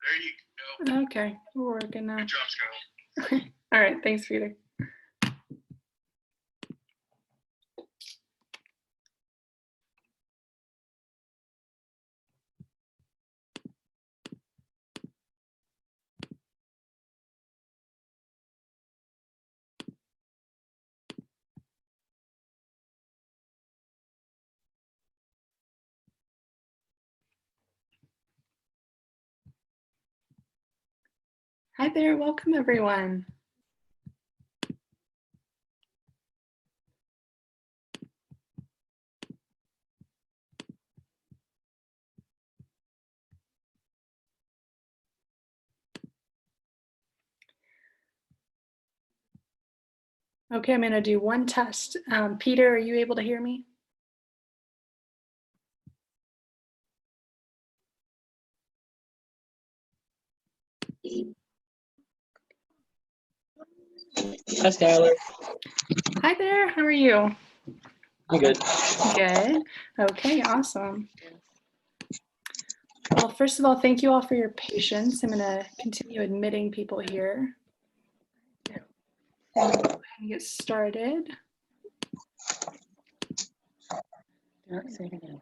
There you go. Okay, we're working now. Good job, Scott. All right, thanks, Peter. Hi there, welcome everyone. Okay, I'm going to do one test. Peter, are you able to hear me? Hi, Skylar. Hi there, how are you? I'm good. Good. Okay, awesome. Well, first of all, thank you all for your patience. I'm going to continue admitting people here. Go ahead and get started. Say it again.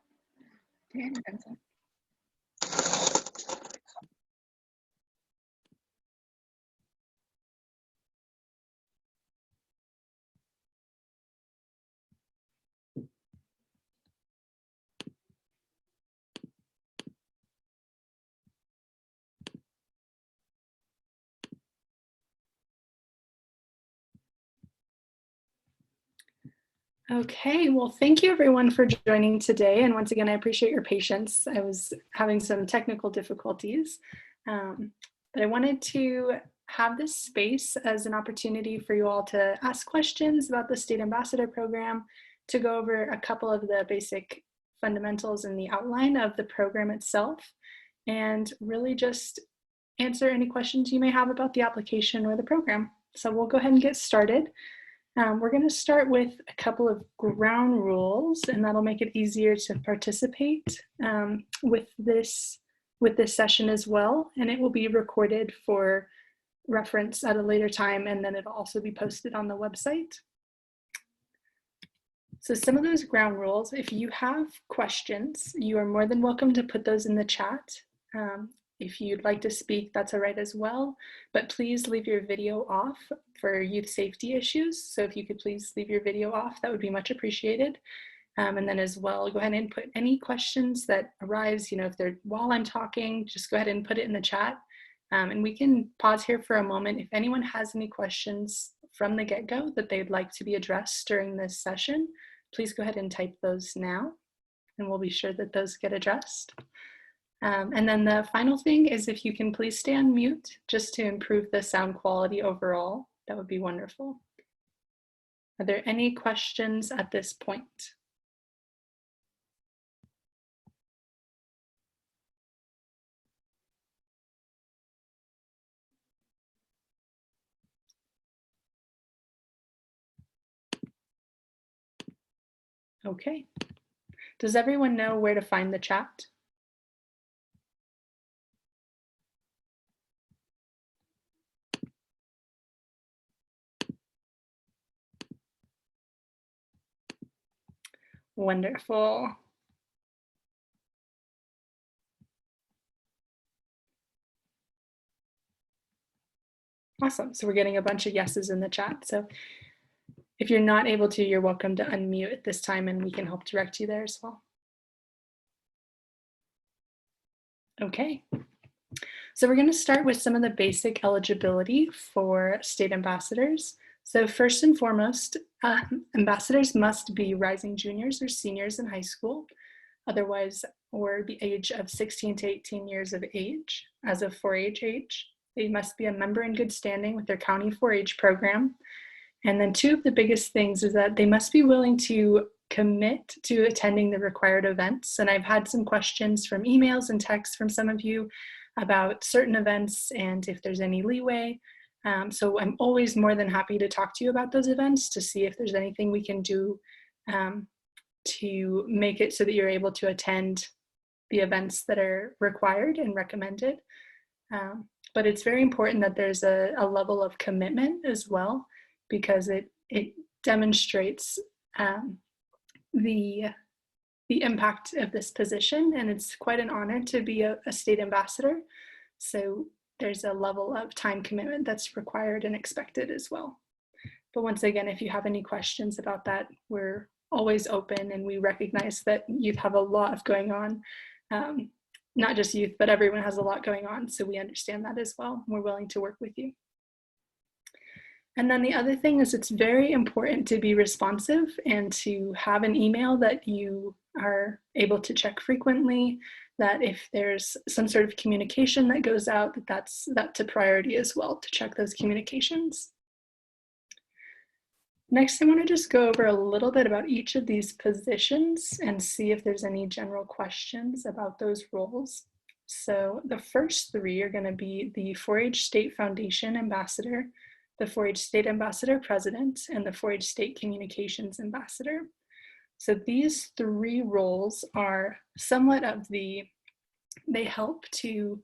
Okay, well, thank you everyone for joining today. And once again, I appreciate your patience. I was having some technical difficulties, but I wanted to have this space as an opportunity for you all to ask questions about the State Ambassador Program, to go over a couple of the basic fundamentals and the outline of the program itself, and really just answer any questions you may have about the application or the program. So we'll go ahead and get started. We're going to start with a couple of ground rules, and that'll make it easier to participate with this session as well. And it will be recorded for reference at a later time, and then it'll also be posted on the website. So some of those ground rules, if you have questions, you are more than welcome to put those in the chat. If you'd like to speak, that's all right as well, but please leave your video off for youth safety issues. So if you could please leave your video off, that would be much appreciated. And then as well, go ahead and put any questions that arise, if they're while I'm talking, just go ahead and put it in the chat. And we can pause here for a moment. If anyone has any questions from the get-go that they'd like to be addressed during this session, please go ahead and type those now, and we'll be sure that those get addressed. And then the final thing is, if you can please stay on mute just to improve the sound quality overall, that would be wonderful. Are there any questions at this point? Okay. Does everyone know where to find the chat? Wonderful. Awesome. So we're getting a bunch of yeses in the chat. So if you're not able to, you're welcome to unmute at this time, and we can help direct you there as well. Okay. So we're going to start with some of the basic eligibility for state ambassadors. So first and foremost, ambassadors must be rising juniors or seniors in high school, otherwise, or the age of 16 to 18 years of age as of 4-H age. They must be a member in good standing with their county 4-H program. And then two of the biggest things is that they must be willing to commit to attending the required events. And I've had some questions from emails and texts from some of you about certain events and if there's any leeway. So I'm always more than happy to talk to you about those events to see if there's anything we can do to make it so that you're able to attend the events that are required and recommended. But it's very important that there's a level of commitment as well, because it demonstrates the impact of this position, and it's quite an honor to be a state ambassador. So there's a level of time commitment that's required and expected as well. But once again, if you have any questions about that, we're always open, and we recognize that youth have a lot going on. Not just youth, but everyone has a lot going on. So we understand that as well. We're willing to work with you. And then the other thing is, it's very important to be responsive and to have an email that you are able to check frequently, that if there's some sort of communication that goes out, that's a priority as well, to check those communications. Next, I want to just go over a little bit about each of these positions and see if there's any general questions about those roles. So the first three are going to be the 4-H State Foundation Ambassador, the 4-H State Ambassador President, and the 4-H State Communications Ambassador. So these three roles are somewhat of they help to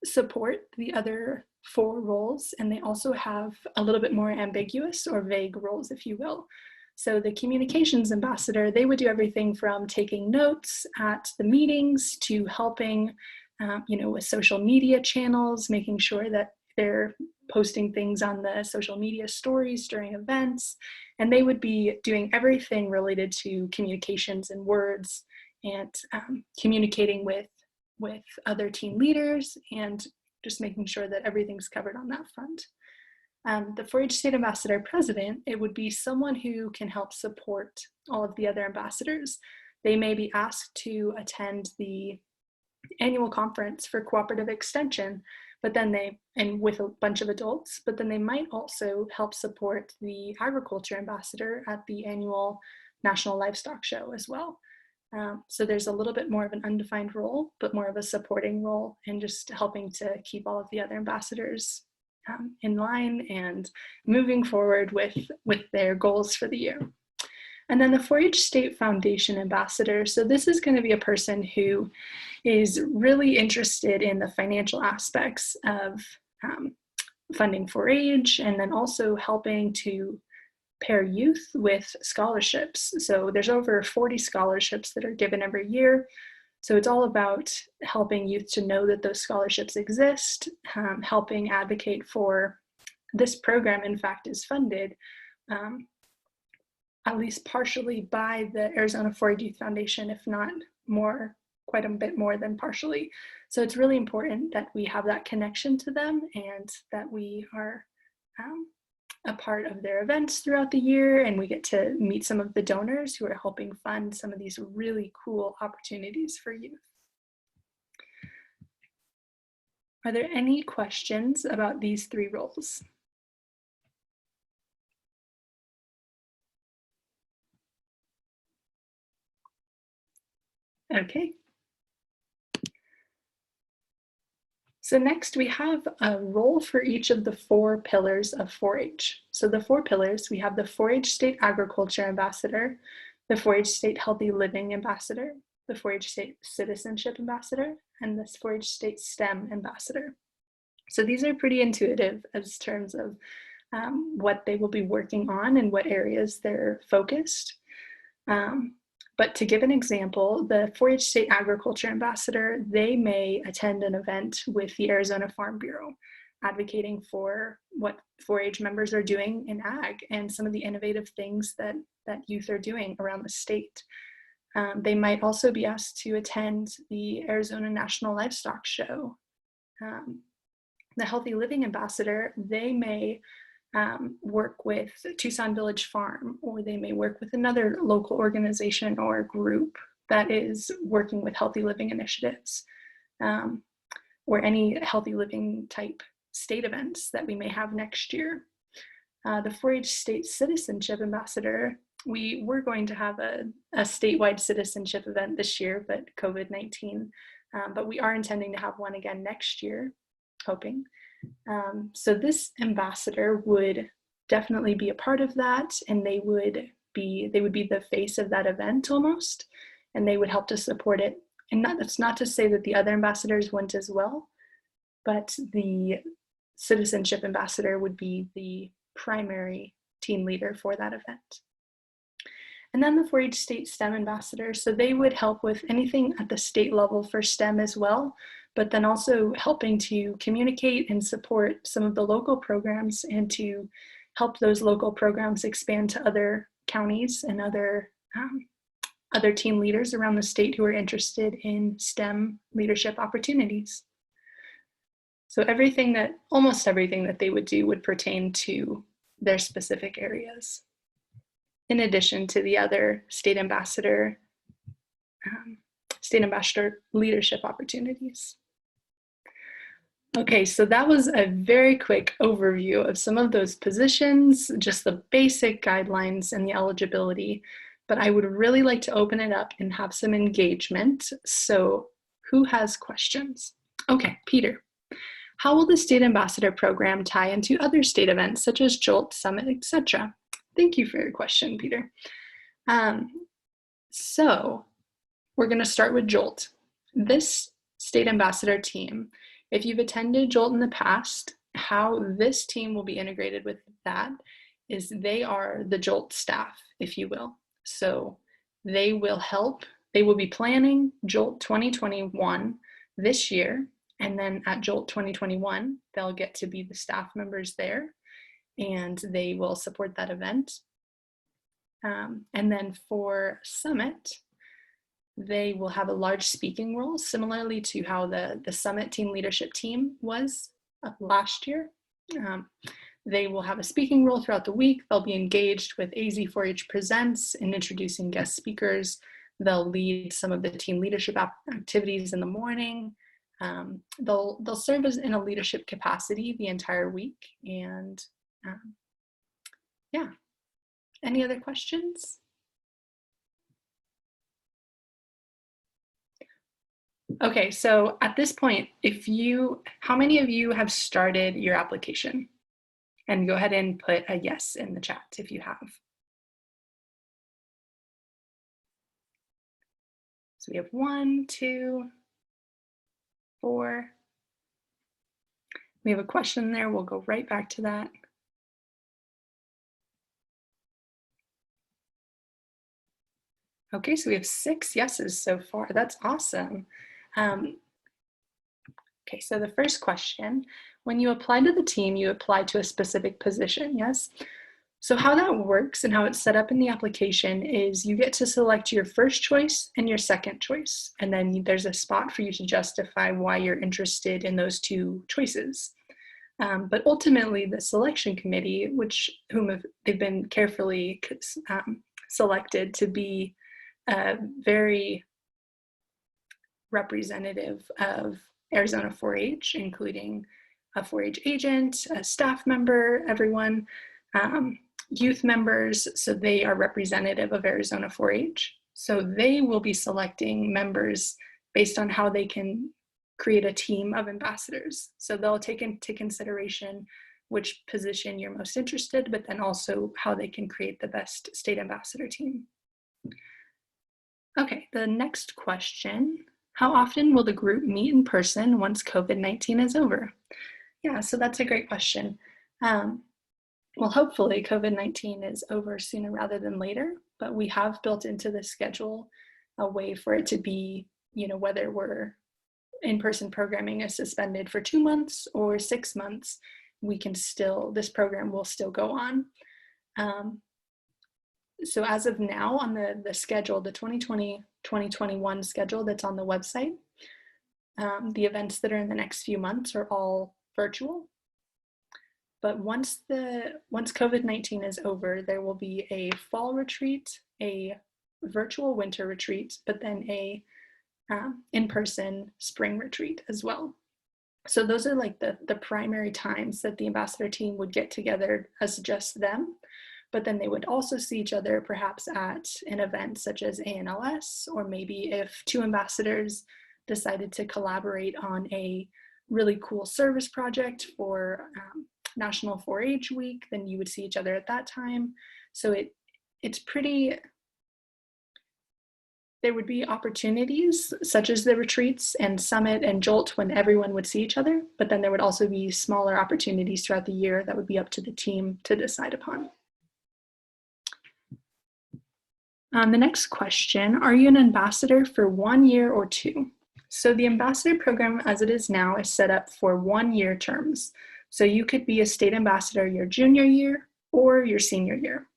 support the other 4 roles, and they also have a little bit more ambiguous or vague roles, if you will. So the communications ambassador, they would do everything from taking notes at the meetings to helping, with social media channels, making sure that they're posting things on the social media stories during events, and they would be doing everything related to communications and words, and communicating with other team leaders, and just making sure that everything's covered on that front. The 4-H State Ambassador President, it would be someone who can help support all of the other ambassadors. They may be asked to attend the annual conference for cooperative extension, but then and with a bunch of adults, but then they might also help support the agriculture ambassador at the annual National Livestock Show as well. So there's a little bit more of an undefined role, but more of a supporting role, and just helping to keep all of the other ambassadors in line and moving forward with their goals for the year. And then the 4-H State Foundation Ambassador. So this is going to be a person who is really interested in the financial aspects of funding 4-H, and then also helping to pair youth with scholarships. So there's over 40 scholarships that are given every year. So it's all about helping youth to know that those scholarships exist, helping advocate for this program, in fact, is funded at least partially by the Arizona 4-H Youth Foundation, if not more, quite a bit more than partially. So it's really important that we have that connection to them, and that we are a part of their events throughout the year, and we get to meet some of the donors who are helping fund some of these really cool opportunities for youth. Are there any questions about these 3 roles? Okay. So next we have a role for each of the 4 pillars of 4-H. So the 4 pillars, we have the 4-H State Agriculture Ambassador, the 4-H State Healthy Living Ambassador, the 4-H State Citizenship Ambassador, and the 4-H State STEM Ambassador. So these are pretty intuitive as terms of what they will be working on and what areas they're focused. But to give an example, the 4-H State Agriculture Ambassador, they may attend an event with the Arizona Farm Bureau, advocating for what 4-H members are doing in ag and some of the innovative things that youth are doing around the state. They might also be asked to attend the Arizona National Livestock Show. The Healthy Living Ambassador, they may work with Tucson Village Farm, or they may work with another local organization or group that is working with healthy living initiatives, or any healthy living type state events that we may have next year. The 4-H State Citizenship Ambassador, we were going to have a statewide citizenship event this year, but COVID-19, but we are intending to have one again next year, hoping. So this ambassador would definitely be a part of that, and they would be the face of that event almost, and they would help to support it. And that's not to say that the other ambassadors wouldn't as well, but the citizenship ambassador would be the primary team leader for that event. And then the 4-H state STEM ambassador, so they would help with anything at the state level for STEM as well, but then also helping to communicate and support some of the local programs and to help those local programs expand to other counties and other team leaders around the state who are interested in STEM leadership opportunities. So almost everything that they would do would pertain to their specific areas, in addition to the other state ambassador leadership opportunities. Okay, so that was a very quick overview of some of those positions, just the basic guidelines and the eligibility, but I would really like to open it up and have some engagement. So who has questions? Okay, Peter. How will the State Ambassador Program tie into other state events such as JOLT, Summit, etc.? Thank you for your question, Peter. So we're going to start with JOLT. This State Ambassador team, if you've attended JOLT in the past, how this team will be integrated with that is they are the JOLT staff, if you will. So they will be planning JOLT 2021 this year, and then at JOLT 2021, they'll get to be the staff members there, and they will support that event. And then for Summit, they will have a large speaking role, similarly to how the Summit team leadership team was last year. They will have a speaking role throughout the week. They'll be engaged with AZ4H Presents and introducing guest speakers. They'll lead some of the team leadership activities in the morning. They'll serve as in a leadership capacity the entire week. And yeah, any other questions? Okay, so at this point, how many of you have started your application? And go ahead and put a yes in the chat if you have. So we have 1, 2, 4. We have a question there. We'll go right back to that. Okay, so we have 6 yeses so far. That's awesome. Okay, so the first question, when you apply to the team, you apply to a specific position, yes? So how that works and how it's set up in the application is you get to select your first choice and your second choice. And then there's a spot for you to justify why you're interested in those 2 choices. But ultimately, the selection committee, they've been carefully selected to be very representative of Arizona 4-H, including a 4-H agent, a staff member, everyone, youth members, so they are representative of Arizona 4-H. So they will be selecting members based on how they can create a team of ambassadors. So they'll take into consideration which position you're most interested, but then also how they can create the best state ambassador team. Okay, the next question, how often will the group meet in person once COVID-19 is over? Yeah, so that's a great question. Well, hopefully COVID-19 is over sooner rather than later, but we have built into the schedule a way for it to be, whether we're in-person programming is suspended for 2 months or 6 months, this program will still go on. So as of now on the schedule, the 2020-2021 schedule that's on the website, the events that are in the next few months are all virtual. But once COVID-19 is over, there will be a fall retreat, a virtual winter retreat, but then a in-person spring retreat as well. So those are like the primary times that the ambassador team would get together as just them, but then they would also see each other perhaps at an event such as ANLS, or maybe if 2 ambassadors decided to collaborate on a really cool service project for National 4-H Week, then you would see each other at that time. So it's pretty There would be opportunities such as the retreats and summit and jolt when everyone would see each other, but then there would also be smaller opportunities throughout the year that would be up to the team to decide upon. The next question, are you an ambassador for 1 year or 2? So the ambassador program as it is now is set up for 1-year terms. So you could be a state ambassador your junior year or your senior year.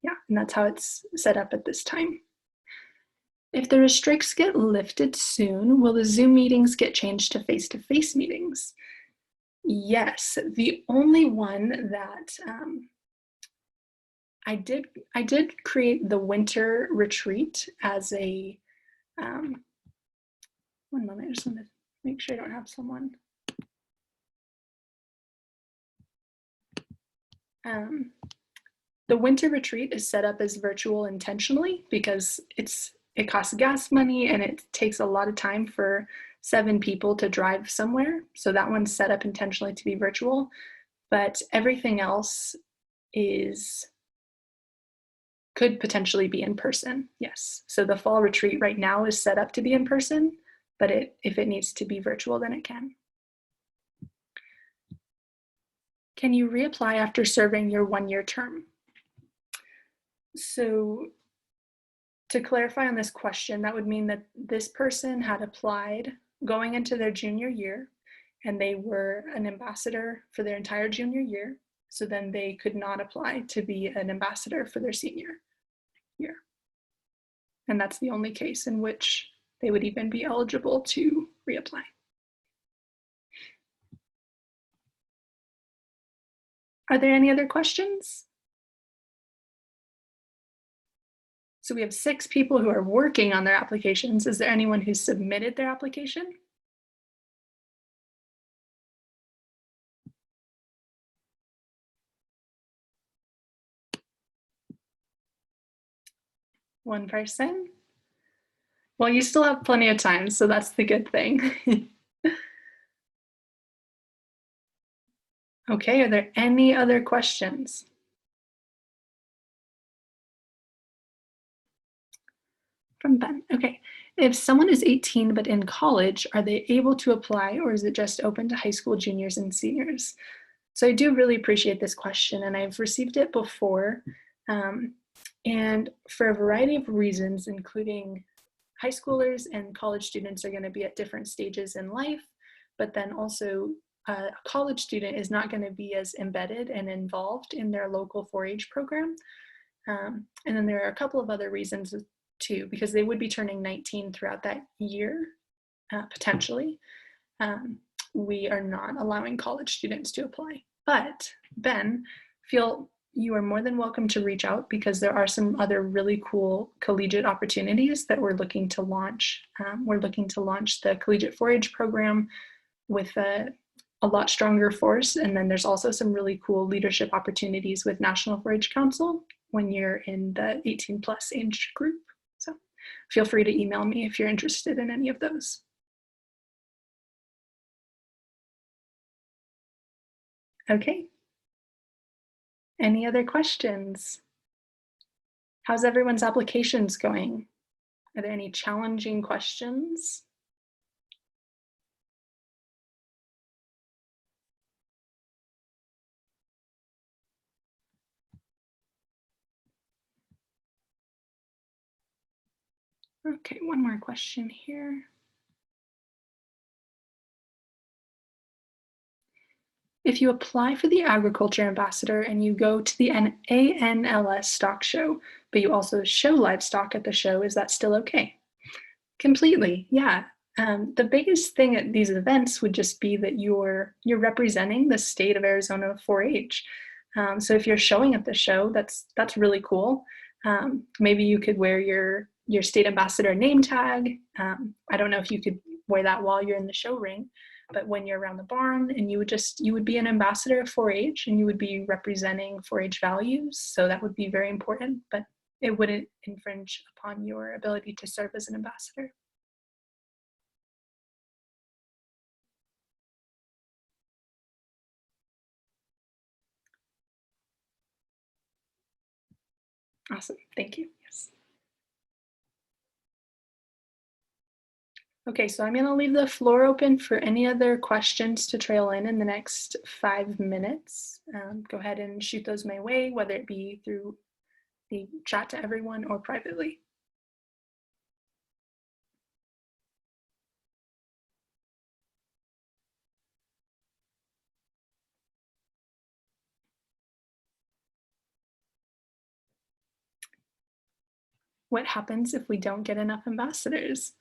Yeah, and that's how it's set up at this time. If the restricts get lifted soon, will the Zoom meetings get changed to face-to-face meetings? Yes, the only one that I did create the winter retreat as a, one moment, I just want to make sure I don't have someone. The winter retreat is set up as virtual intentionally because it costs gas money and it takes a lot of time for 7 people to drive somewhere. So that one's set up intentionally to be virtual, but everything else could potentially be in person, yes. So the fall retreat right now is set up to be in person, but if it needs to be virtual, then it can. Can you reapply after serving your 1-year term? So to clarify on this question, that would mean that this person had applied going into their junior year and they were an ambassador for their entire junior year. So then they could not apply to be an ambassador for their senior year. And that's the only case in which they would even be eligible to reapply. Are there any other questions? So we have 6 people who are working on their applications. Is there anyone who's submitted their application? One person? Well, you still have plenty of time, so that's the good thing. Okay, are there any other questions? From Ben, okay. If someone is 18 but in college, are they able to apply or is it just open to high school juniors and seniors? So I do really appreciate this question and I've received it before. And for a variety of reasons, including high schoolers and college students are going to be at different stages in life, but then also a college student is not going to be as embedded and involved in their local 4-H program. And then there are a couple of other reasons too, because they would be turning 19 throughout that year, potentially. We are not allowing college students to apply. But Ben, you are more than welcome to reach out because there are some other really cool collegiate opportunities that we're looking to launch. We're looking to launch the collegiate 4-H program with a lot stronger force. And then there's also some really cool leadership opportunities with National 4-H Council when you're in the 18 plus age group. So feel free to email me if you're interested in any of those. Okay. Any other questions? How's everyone's applications going? Are there any challenging questions? Okay, one more question here. If you apply for the agriculture ambassador and you go to the ANLS stock show, but you also show livestock at the show, is that still okay? Completely, yeah. The biggest thing at these events would just be that you're representing the state of Arizona 4-H. So if you're showing at the show, that's really cool. Maybe you could wear your state ambassador name tag. I don't know if you could wear that while you're in the show ring, but when you're around the barn and you would be an ambassador of 4-H and you would be representing 4-H values. So that would be very important, but it wouldn't infringe upon your ability to serve as an ambassador. Awesome, thank you, yes. Okay, so I'm going to leave the floor open for any other questions to trail in the next 5 minutes. Go ahead and shoot those my way, whether it be through the chat to everyone or privately. What happens if we don't get enough ambassadors?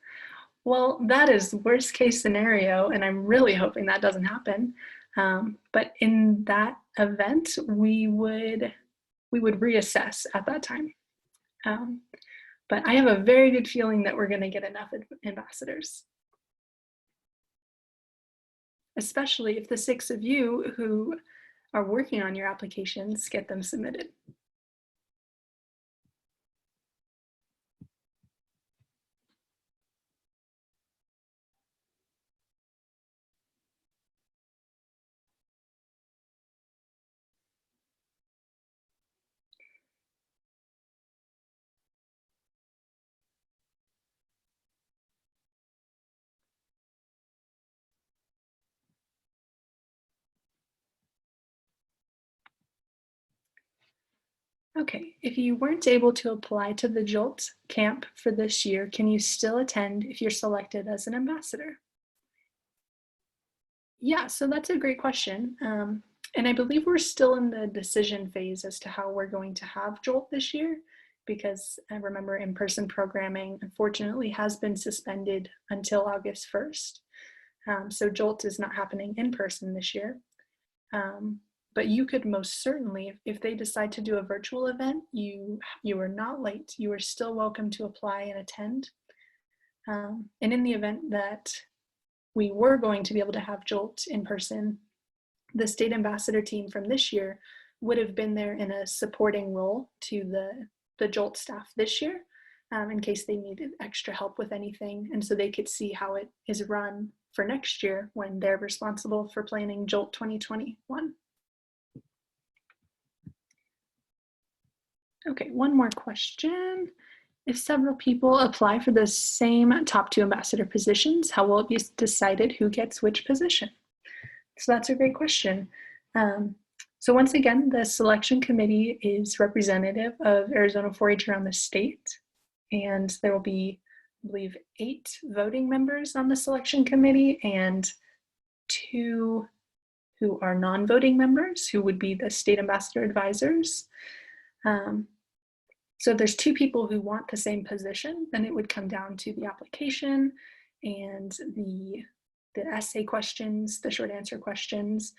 Well, that is worst case scenario, and I'm really hoping that doesn't happen. But in that event, we would reassess at that time. But I have a very good feeling that we're going to get enough ambassadors, especially if the 6 of you who are working on your applications get them submitted. Okay, if you weren't able to apply to the JOLT camp for this year, can you still attend if you're selected as an ambassador? Yeah, so that's a great question. And I believe we're still in the decision phase as to how we're going to have JOLT this year, because I remember in-person programming, unfortunately, has been suspended until August 1st. So JOLT is not happening in person this year. But you could most certainly, if they decide to do a virtual event, you are not late. You are still welcome to apply and attend. And in the event that we were going to be able to have JOLT in person, the state ambassador team from this year would have been there in a supporting role to the JOLT staff this year, in case they needed extra help with anything. And so they could see how it is run for next year when they're responsible for planning JOLT 2021. Okay, one more question. If several people apply for the same top 2 ambassador positions, how will it be decided who gets which position? So that's a great question. So once again, the selection committee is representative of Arizona 4-H around the state, and there will be, I believe, 8 voting members on the selection committee and 2 who are non-voting members, who would be the state ambassador advisors. So there's 2 people who want the same position, then it would come down to the application and the essay questions, the short answer questions,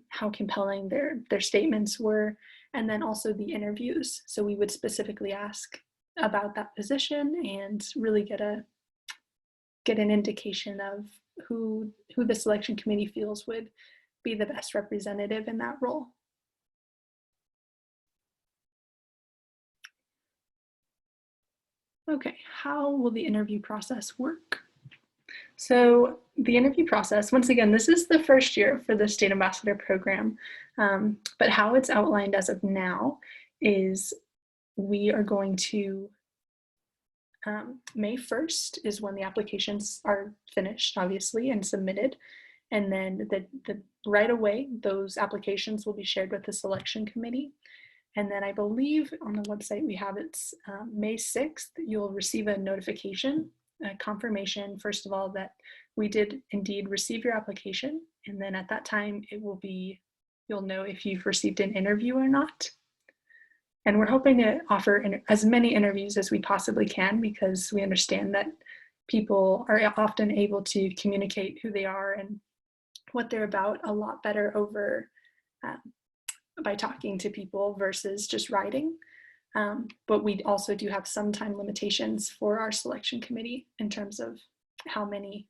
how compelling their statements were, and then also the interviews. So we would specifically ask about that position and really get an indication of who the selection committee feels would be the best representative in that role. Okay, how will the interview process work? So the interview process, once again, this is the first year for the State Ambassador Program, but how it's outlined as of now is we are going to, May 1st is when the applications are finished, obviously, and submitted. And then right away, those applications will be shared with the selection committee. And then I believe on the website we have it's May 6th, you'll receive a notification, a confirmation, first of all, that we did indeed receive your application. And then at that time, it will be, you'll know if you've received an interview or not. And we're hoping to offer as many interviews as we possibly can, because we understand that people are often able to communicate who they are and what they're about a lot better over by talking to people versus just writing. But we also do have some time limitations for our selection committee in terms of how many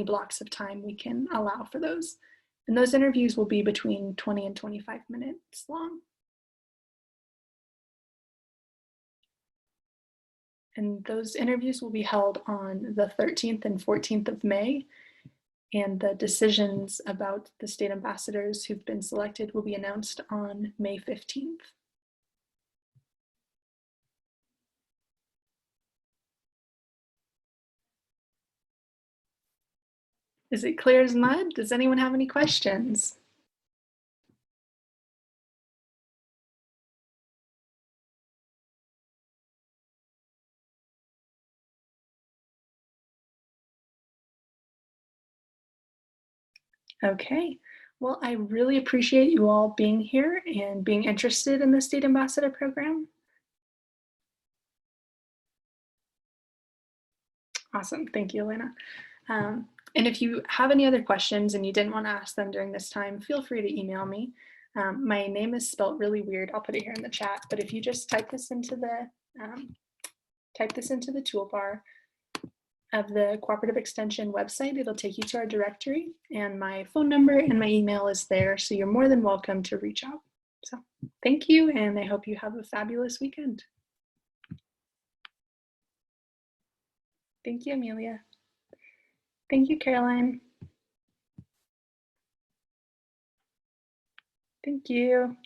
blocks of time we can allow for those. And those interviews will be between 20 and 25 minutes long. And those interviews will be held on the 13th and 14th of May. And the decisions about the state ambassadors who've been selected will be announced on May 15th. Is it clear as mud? Does anyone have any questions? Okay, well, I really appreciate you all being here and being interested in the State Ambassador Program. Awesome, thank you, Elena. And if you have any other questions and you didn't want to ask them during this time, feel free to email me. My name is spelled really weird. I'll put it here in the chat, but if you just type this into the toolbar of the Cooperative Extension website, it'll take you to our directory, and my phone number and my email is there, so you're more than welcome to reach out. So thank you, and I hope you have a fabulous weekend. Thank you, Amelia. Thank you, Caroline. Thank you.